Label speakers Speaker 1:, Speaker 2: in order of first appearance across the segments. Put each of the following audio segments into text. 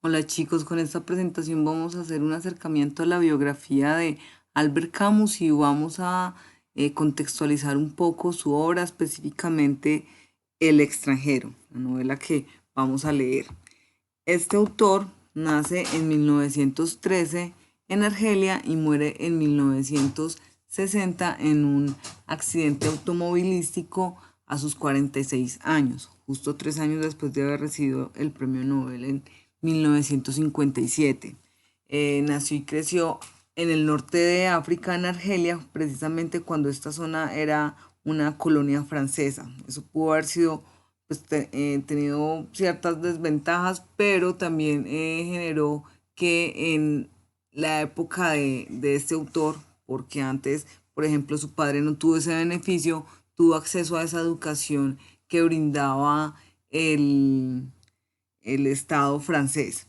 Speaker 1: Hola chicos, con esta presentación vamos a hacer un acercamiento a la biografía de Albert Camus y vamos a contextualizar un poco su obra, específicamente El extranjero, la novela que vamos a leer. Este autor nace en 1913 en Argelia y muere en 1960 en un accidente automovilístico a sus 46 años, justo 3 años después de haber recibido el premio Nobel en 1957. Nació y creció en el norte de África, en Argelia, precisamente cuando esta zona era una colonia francesa. Eso pudo haber sido pues, tenido ciertas desventajas, pero también generó que en la época de este autor, porque antes, por ejemplo, su padre no tuvo ese beneficio, tuvo acceso a esa educación que brindaba el Estado francés.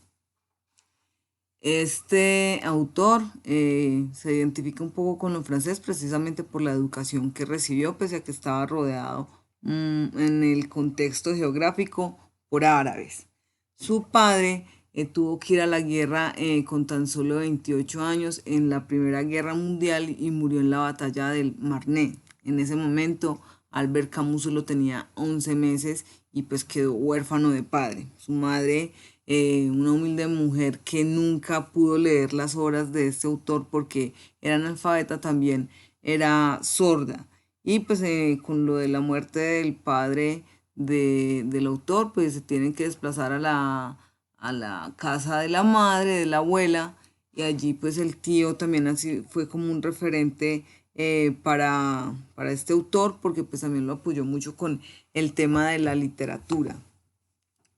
Speaker 1: Este autor se identifica un poco con lo francés precisamente por la educación que recibió, pese a que estaba rodeado en el contexto geográfico por árabes. Su padre tuvo que ir a la guerra con tan solo 28 años en la Primera Guerra Mundial y murió en la batalla del Marne. En ese momento, Albert Camus solo tenía 11 meses y pues quedó huérfano de padre. Su madre, una humilde mujer que nunca pudo leer las obras de este autor porque era analfabeta, también era sorda. Y pues con lo de la muerte del padre del autor, pues se tienen que desplazar a la casa de la madre, de la abuela, y allí pues el tío también así fue como un referente para este autor, porque pues también lo apoyó mucho con el tema de la literatura.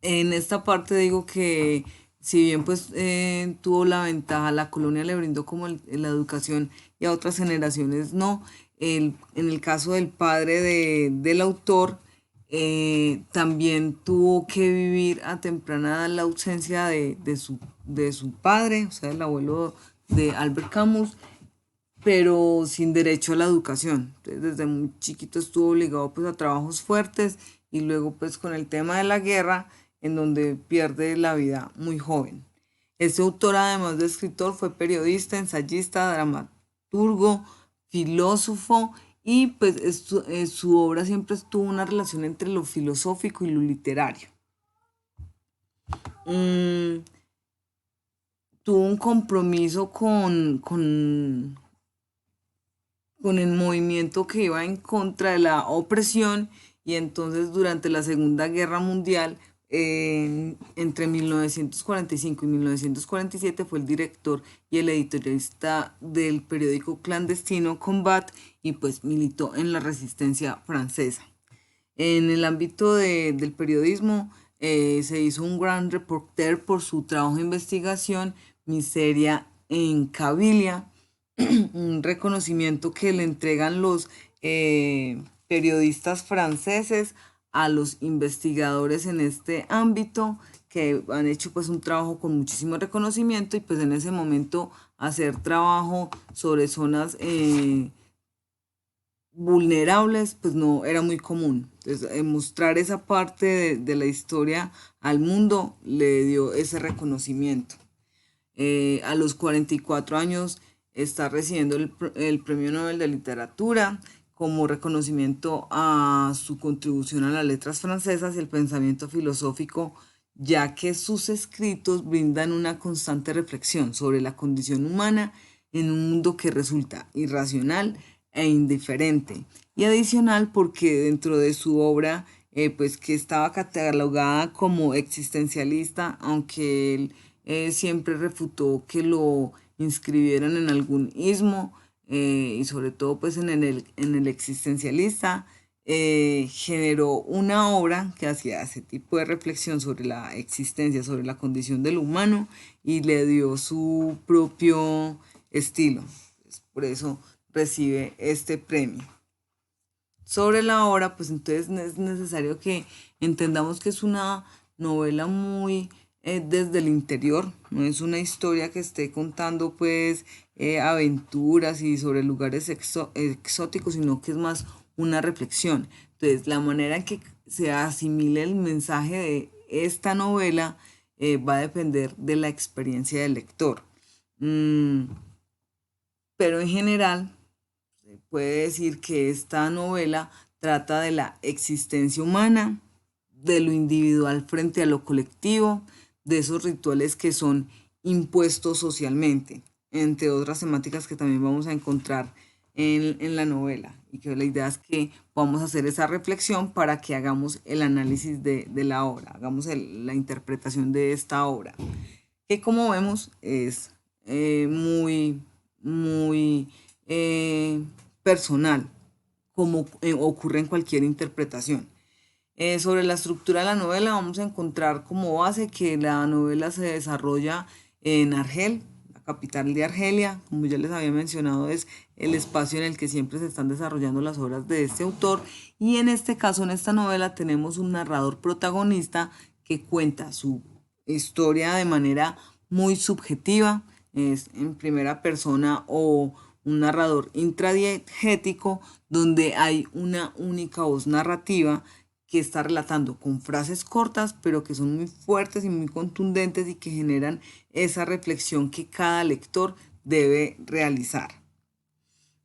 Speaker 1: En esta parte digo que si bien pues tuvo la ventaja, la colonia le brindó como la educación y a otras generaciones no. En el caso del padre del autor, también tuvo que vivir a temprana edad la ausencia de su padre, o sea, el abuelo de Albert Camus, pero sin derecho a la educación. Entonces, desde muy chiquito estuvo obligado pues a trabajos fuertes y luego pues con el tema de la guerra, en donde pierde la vida muy joven. Este autor, además de escritor, fue periodista, ensayista, dramaturgo, filósofo y pues su obra siempre estuvo una relación entre lo filosófico y lo literario. Mm, tuvo un compromiso con el movimiento que iba en contra de la opresión y entonces durante la Segunda Guerra Mundial, entre 1945 y 1947 fue el director y el editorialista del periódico clandestino Combat y pues militó en la resistencia francesa. En el ámbito del periodismo se hizo un gran reporter por su trabajo de investigación, Miseria en Cabilia, un reconocimiento que le entregan los periodistas franceses a los investigadores en este ámbito que han hecho pues un trabajo con muchísimo reconocimiento y pues en ese momento hacer trabajo sobre zonas vulnerables pues no era muy común. Entonces, mostrar esa parte de la historia al mundo le dio ese reconocimiento. A los 44 años está recibiendo el Premio Nobel de Literatura como reconocimiento a su contribución a las letras francesas y el pensamiento filosófico, ya que sus escritos brindan una constante reflexión sobre la condición humana en un mundo que resulta irracional e indiferente. Y adicional porque dentro de su obra, pues que estaba catalogada como existencialista, aunque él siempre refutó que lo inscribieran en algún ismo y sobre todo pues en el existencialista, generó una obra que hacía ese tipo de reflexión sobre la existencia, sobre la condición del humano y le dio su propio estilo. Por eso recibe este premio. Sobre la obra, pues entonces es necesario que entendamos que es una novela muy desde el interior, no es una historia que esté contando pues aventuras y sobre lugares exóticos, sino que es más una reflexión. Entonces, la manera en que se asimile el mensaje de esta novela va a depender de la experiencia del lector. Pero en general se puede decir que esta novela trata de la existencia humana, de lo individual frente a lo colectivo, de esos rituales que son impuestos socialmente, entre otras temáticas que también vamos a encontrar en la novela. Y que la idea es que vamos a hacer esa reflexión para que hagamos el análisis de la obra, hagamos la interpretación de esta obra, que como vemos es muy personal, como ocurre en cualquier interpretación. Sobre la estructura de la novela vamos a encontrar como base que la novela se desarrolla en Argel, la capital de Argelia. Como ya les había mencionado, es el espacio en el que siempre se están desarrollando las obras de este autor, y en este caso, en esta novela, tenemos un narrador protagonista que cuenta su historia de manera muy subjetiva, es en primera persona o un narrador intradiegético, donde hay una única voz narrativa que está relatando con frases cortas, pero que son muy fuertes y muy contundentes y que generan esa reflexión que cada lector debe realizar.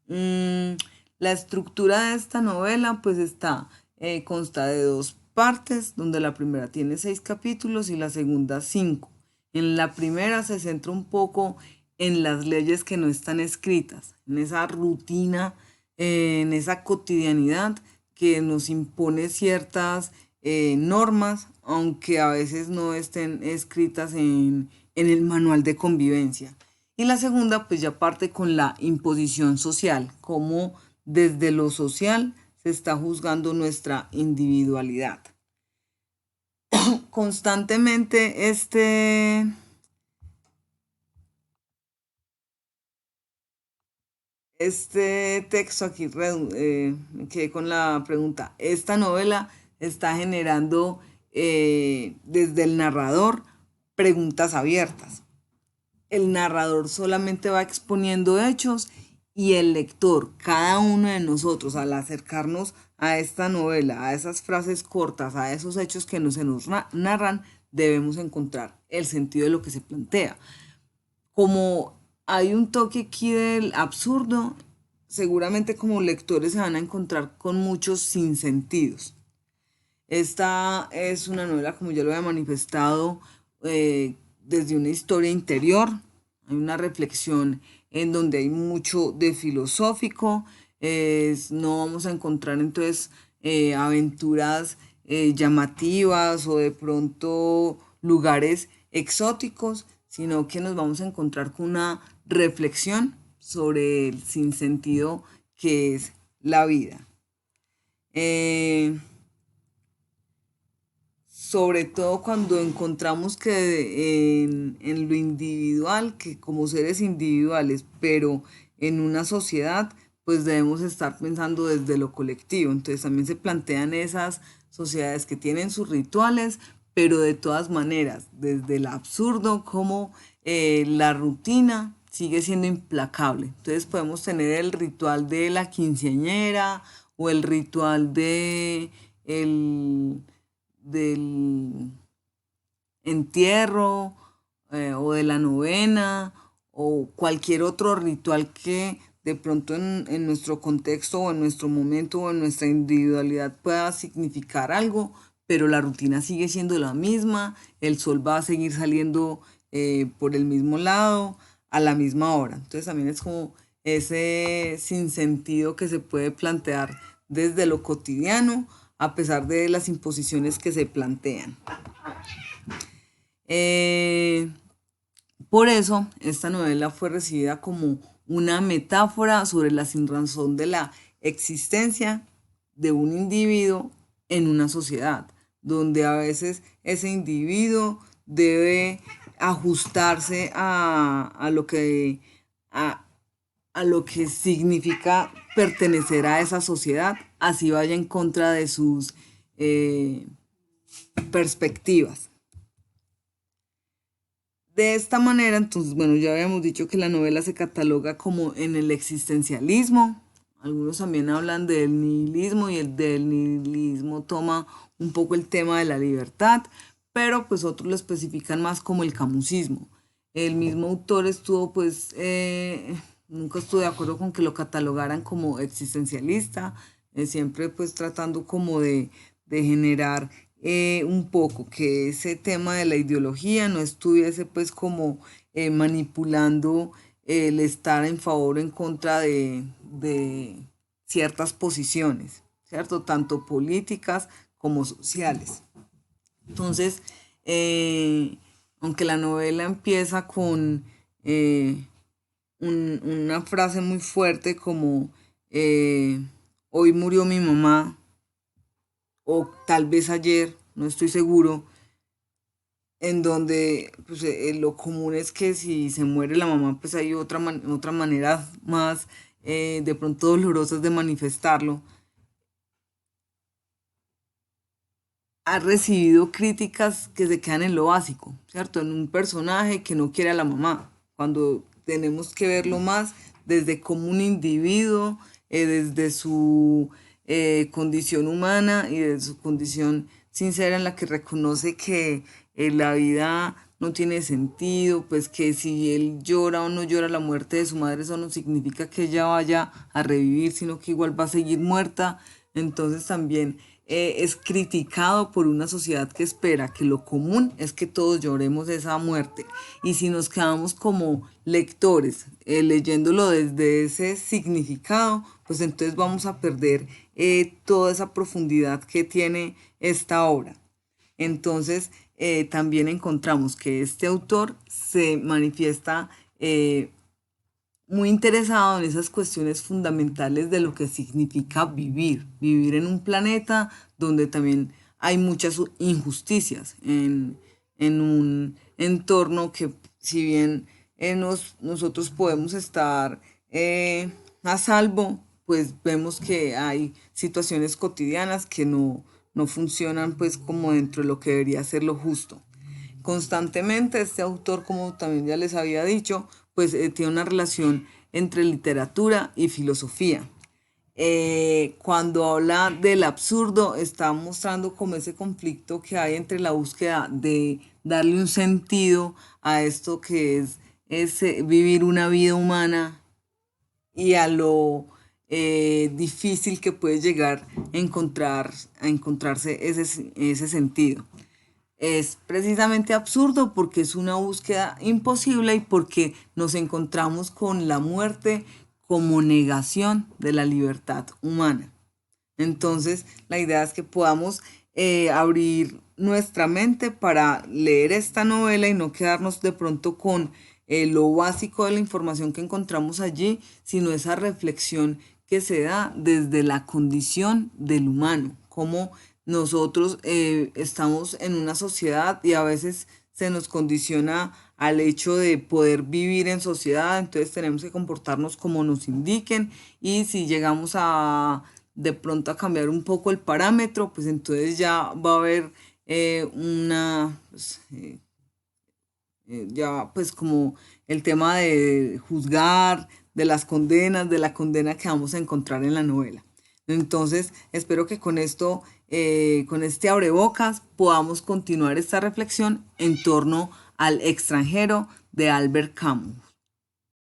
Speaker 1: La estructura de esta novela pues consta de dos partes, donde la primera tiene 6 capítulos y la segunda 5. En la primera se centra un poco en las leyes que no están escritas, en esa rutina, en esa cotidianidad que nos impone ciertas normas, aunque a veces no estén escritas en el manual de convivencia. Y la segunda pues ya parte con la imposición social, como desde lo social se está juzgando nuestra individualidad. Constantemente este texto aquí, me quedé con la pregunta. Esta novela está generando desde el narrador preguntas abiertas. El narrador solamente va exponiendo hechos y el lector, cada uno de nosotros, al acercarnos a esta novela, a esas frases cortas, a esos hechos que se nos narran, debemos encontrar el sentido de lo que se plantea. Como hay un toque aquí del absurdo, seguramente como lectores se van a encontrar con muchos sinsentidos. Esta es una novela, como ya lo había manifestado, desde una historia interior. Hay una reflexión en donde hay mucho de filosófico. No vamos a encontrar entonces aventuras llamativas o de pronto lugares exóticos, sino que nos vamos a encontrar con una reflexión sobre el sinsentido que es la vida. Sobre todo cuando encontramos que en lo individual, que como seres individuales, pero en una sociedad, pues debemos estar pensando desde lo colectivo. Entonces también se plantean esas sociedades que tienen sus rituales, pero de todas maneras, desde el absurdo como la rutina sigue siendo implacable. Entonces podemos tener el ritual de la quinceañera o el ritual del entierro o de la novena o cualquier otro ritual que de pronto en nuestro contexto o en nuestro momento o en nuestra individualidad pueda significar algo, pero la rutina sigue siendo la misma, el sol va a seguir saliendo por el mismo lado a la misma hora. Entonces también es como ese sinsentido que se puede plantear desde lo cotidiano a pesar de las imposiciones que se plantean. Por eso, esta novela fue recibida como una metáfora sobre la sinrazón de la existencia de un individuo en una sociedad, donde a veces ese individuo debe ajustarse a lo que significa pertenecer a esa sociedad, así vaya en contra de sus perspectivas. De esta manera, entonces, bueno, ya habíamos dicho que la novela se cataloga como en el existencialismo. Algunos también hablan del nihilismo y el del nihilismo toma un poco el tema de la libertad, pero pues otros lo especifican más como el camusismo. El mismo autor estuvo pues, nunca estuve de acuerdo con que lo catalogaran como existencialista, siempre pues tratando como de generar un poco que ese tema de la ideología no estuviese pues como manipulando el estar en favor o en contra de ciertas posiciones, ¿cierto? Tanto políticas como sociales. Entonces, eh, aunque la novela empieza con una frase muy fuerte como hoy murió mi mamá o tal vez ayer, no estoy seguro, en donde pues, lo común es que si se muere la mamá, pues hay otra manera más de pronto dolorosas de manifestarlo. Ha recibido críticas que se quedan en lo básico, ¿cierto? En un personaje que no quiere a la mamá, cuando tenemos que verlo más desde como un individuo, desde su condición humana y de su condición sincera en la que reconoce que la vida no tiene sentido, pues que si él llora o no llora la muerte de su madre, eso no significa que ella vaya a revivir, sino que igual va a seguir muerta. Entonces también es criticado por una sociedad que espera que lo común es que todos lloremos esa muerte. Y si nos quedamos como lectores leyéndolo desde ese significado, pues entonces vamos a perder toda esa profundidad que tiene esta obra. Entonces, también encontramos que este autor se manifiesta muy interesado en esas cuestiones fundamentales de lo que significa vivir, vivir en un planeta donde también hay muchas injusticias, en un entorno que si bien nosotros podemos estar a salvo, pues vemos que hay situaciones cotidianas que no funcionan pues como dentro de lo que debería ser lo justo. Constantemente este autor, como también ya les había dicho, pues tiene una relación entre literatura y filosofía. Cuando habla del absurdo, está mostrando como ese conflicto que hay entre la búsqueda de darle un sentido a esto que es vivir una vida humana y a lo difícil que puede llegar a encontrarse ese sentido. Es precisamente absurdo porque es una búsqueda imposible y porque nos encontramos con la muerte como negación de la libertad humana. Entonces, la idea es que podamos abrir nuestra mente para leer esta novela y no quedarnos de pronto con lo básico de la información que encontramos allí, sino esa reflexión que se da desde la condición del humano, cómo nosotros estamos en una sociedad y a veces se nos condiciona al hecho de poder vivir en sociedad, entonces tenemos que comportarnos como nos indiquen y si llegamos a de pronto a cambiar un poco el parámetro, pues entonces ya va a haber ya pues como el tema de juzgar, de las condenas, de la condena que vamos a encontrar en la novela. Entonces, espero que con esto, con este abrebocas, podamos continuar esta reflexión en torno al extranjero de Albert Camus.